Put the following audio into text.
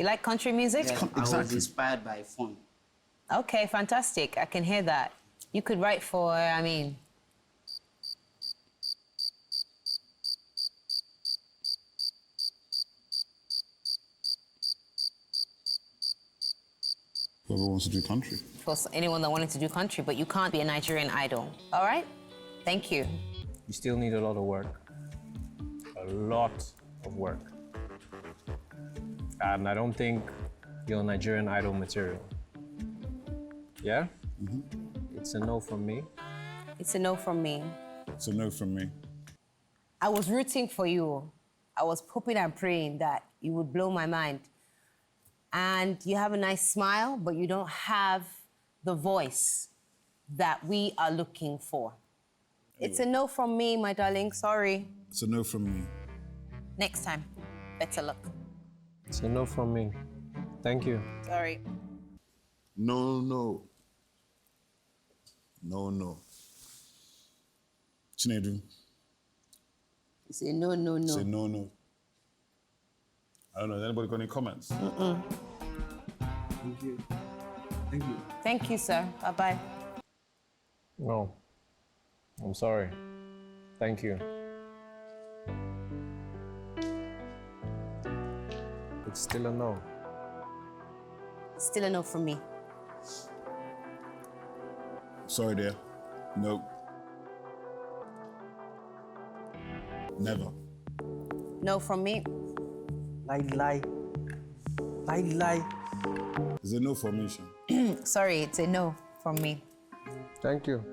You like country music? Yeah, Exactly. I was inspired by fun. Okay, fantastic. I can hear that. You could write for, Whoever wants to do country. for anyone that wanted to do country, but you can't be a Nigerian Idol. All right? Thank you. You still need a lot of work. A lot of work. And I don't think you're Nigerian Idol material. Yeah? It's a no from me. It's a no from me. It's a no from me. I was rooting for you. I was hoping and praying that you would blow my mind. And you have a nice smile, but you don't have the voice that we are looking for. It's a no from me, my darling. Sorry. It's a no from me. Next time, better luck. It's a no from me. Thank you. Sorry. No, no. No, no. Chinedu, It's a no, no, no. say no, no. I don't know, has anybody got any comments? Thank you. Thank you. Thank you, sir. Bye-bye. No. I'm sorry. Thank you. It's still a no. Still a no from me. Sorry, dear. Nope. Never. No from me. Lie. Is it no for me, Sean? Sorry, it's a no from me. Thank you.